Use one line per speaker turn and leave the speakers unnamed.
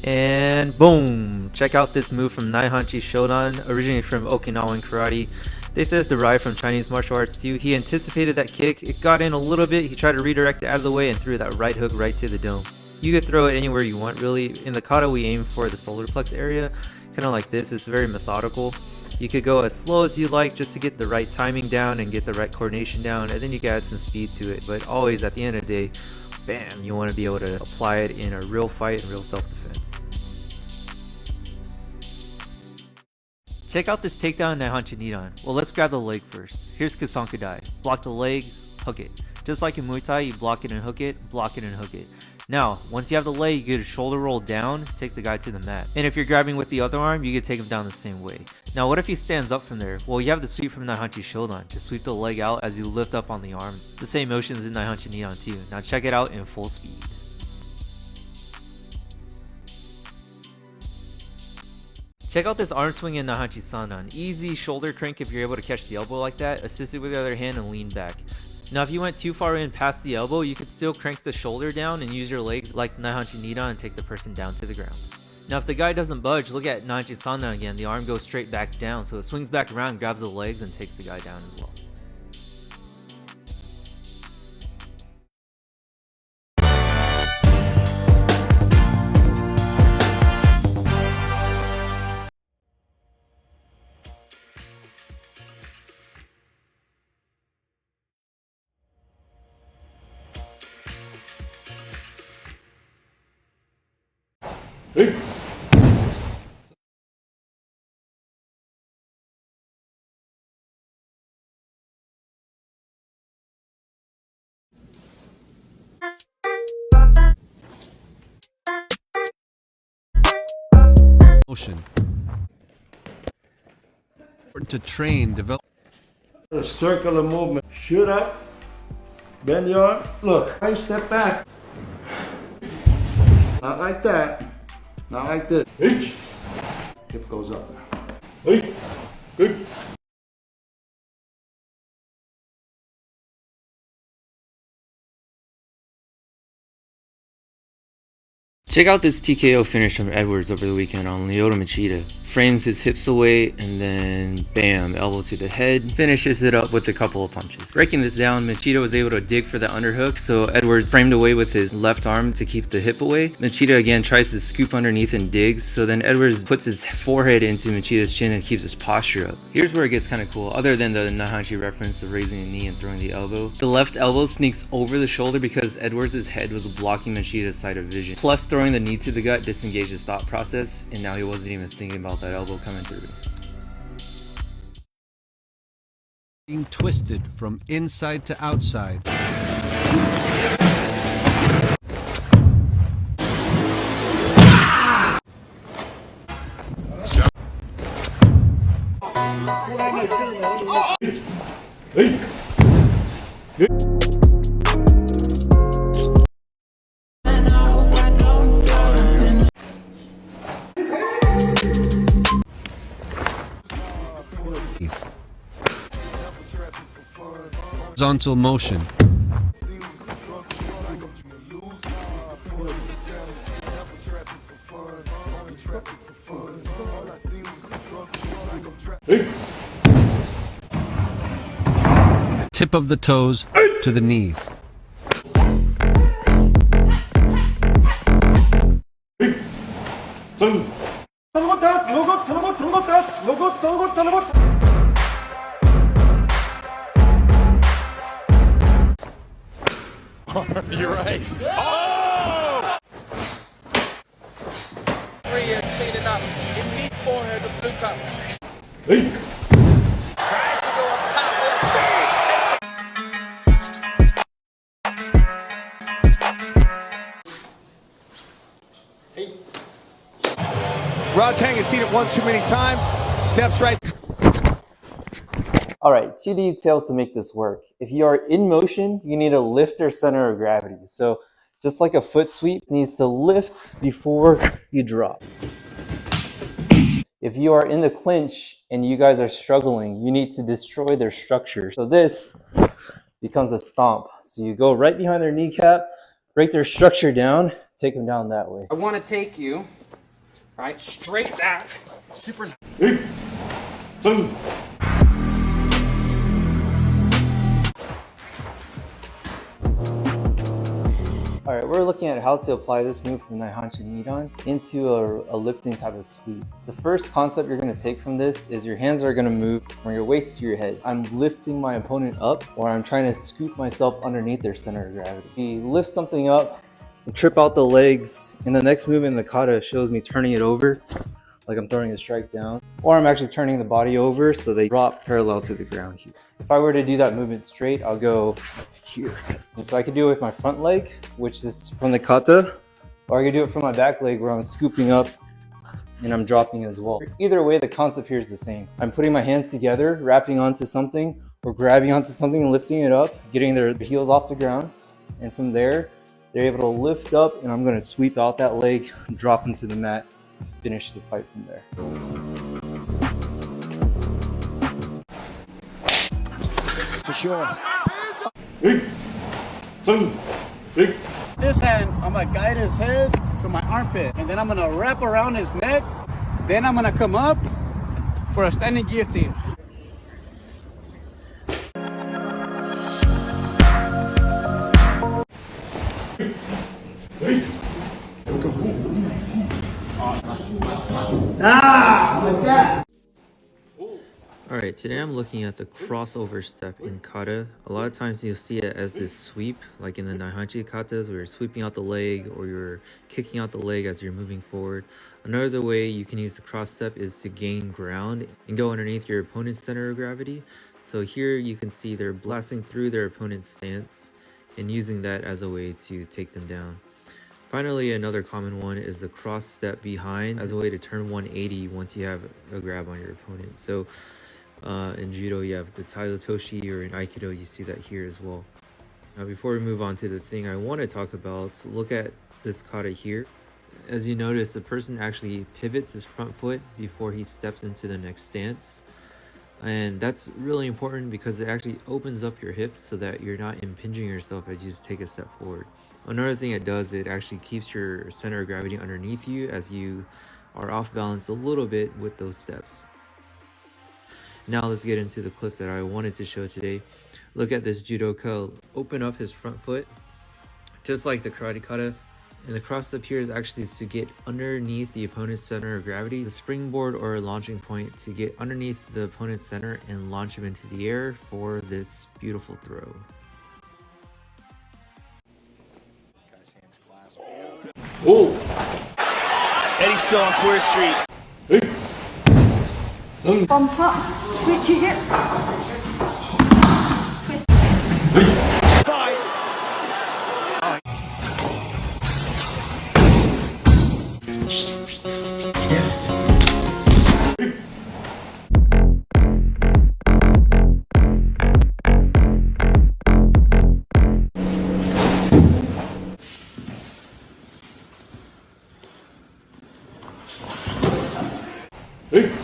And boom! Check out this move from Naihanchi Shodan, originating from Okinawan karate. They say it's derived from Chinese martial arts too. He anticipated that kick, it got in a little bit, he tried to redirect it out of the way and threw that right hook right to the dome. You could throw it anywhere you want really. In the kata we aim for the solar plex area, kind of like this. It's very methodical. You could go as slow as you like just to get the right timing down and get the right coordination down, and then you can add some speed to it, but always at the end of the day, bam, you want to be able to apply it in a real fight and real self-defense. Check out this takedown Naihanchi Nidan. Well, let's grab the leg first. Here's Kusankudai. Block the leg, hook it. Just like in Muay Thai, you block it and hook it, block it and hook it. Now, once you have the leg, you get a shoulder roll down, take the guy to the mat. And if you're grabbing with the other arm, you can take him down the same way. Now, what if he stands up from there? Well, you have the sweep from Naihanchi Shodan. Just sweep the leg out as you lift up on the arm. The same motions in Naihanchi Nidan too. Now check it out in full speed. Check out this arm swing in Naihanchi Sandan. Easy shoulder crank if you're able to catch the elbow like that. Assist it with the other hand and lean back. Now if you went too far in past the elbow, you could still crank the shoulder down and use your legs like Naihanchi Nidan and take the person down to the ground. Now if the guy doesn't budge, look at Naihanchi Sandan again. The arm goes straight back down, so it swings back around, grabs the legs, and takes the guy down as well.
Hey.
Motion. To train, develop.
A circular movement. Shoot up. Bend your arm. Look. I step back. Not like that. Not like this. H. Hip goes up. Hey. Good.
Check out this TKO finish from Edwards over the weekend on Lyoto Machida. Frames his hips away and then bam, elbow to the head. Finishes it up with a couple of punches. Breaking this down, Machida was able to dig for the underhook, so Edwards framed away with his left arm to keep the hip away. Machida again tries to scoop underneath and digs, so then Edwards puts his forehead into Machida's chin and keeps his posture up. Here's where it gets kind of cool. Other than the Naihanchi reference of raising a knee and throwing the elbow, the left elbow sneaks over the shoulder because Edwards' head was blocking Machida's side of vision. Plus throwing the knee to the gut disengaged his thought process, and now he wasn't even thinking about that elbow coming through.
Being twisted from inside to outside.
Hey.
Horizontal motion.
Hey.
Tip of the toes to the knees.
You're right. Oh!
3 years seen enough. Elite forehead, the blue cup.
Hey.
Tries to go up top there. Hey.
Rod Tang has seen it one too many times. Steps right.
Alright, 2 details to make this work. If you are in motion, you need to lift your center of gravity. So just like a foot sweep needs to lift before you drop. If you are in the clinch and you guys are struggling, you need to destroy their structure. So this becomes a stomp. So you go right behind their kneecap, break their structure down, take them down that way.
I want to take you
Right, straight back. Super.
Alright, we're looking at how to apply this move from Naihanchi Nidan into a lifting type of sweep. The first concept you're going to take from this is your hands are going to move from your waist to your head. I'm lifting my opponent up, or I'm trying to scoop myself underneath their center of gravity. You lift something up and trip out the legs, and the next move in the kata shows me turning it over, like I'm throwing a strike down, or I'm actually turning the body over so they drop parallel to the ground here. If I were to do that movement straight, I'll go here. And so I could do it with my front leg, which is from the kata, or I could do it from my back leg where I'm scooping up and I'm dropping as well. Either way, the concept here is the same. I'm putting my hands together, wrapping onto something, or grabbing onto something and lifting it up, getting their heels off the ground, and from there, they're able to lift up, and I'm going to sweep out that leg, drop into the mat, finish the fight from there.
For sure. This hand, I'm gonna guide his head to my armpit, and then I'm gonna wrap around his neck. Then I'm gonna come up for a standing guillotine.
Like that.
Alright, today I'm looking at the crossover step in kata. A lot of times you'll see it as this sweep, like in the Naihanchi katas, where you're sweeping out the leg or you're kicking out the leg as you're moving forward. Another way you can use the cross step is to gain ground and go underneath your opponent's center of gravity. So here you can see they're blasting through their opponent's stance and using that as a way to take them down. Finally, another common one is the cross step behind as a way to turn 180 once you have a grab on your opponent. So in judo you have the tai otoshi, or in aikido you see that here as well. Now before we move on to the thing I want to talk about, look at this kata here. As you notice, the person actually pivots his front foot before he steps into the next stance, and that's really important because it actually opens up your hips so that you're not impinging yourself as you just take a step forward. Another thing it does, it actually keeps your center of gravity underneath you as you are off balance a little bit with those steps. Now let's get into the clip that I wanted to show today. Look at this judoka open up his front foot, just like the karate kata. And the cross step here is actually to get underneath the opponent's center of gravity, the springboard or launching point, to get underneath the opponent's center and launch him into the air for this beautiful throw.
Oh! Eddie's still on Queer Street.
Bump up, switch your hip, twist.
Hey.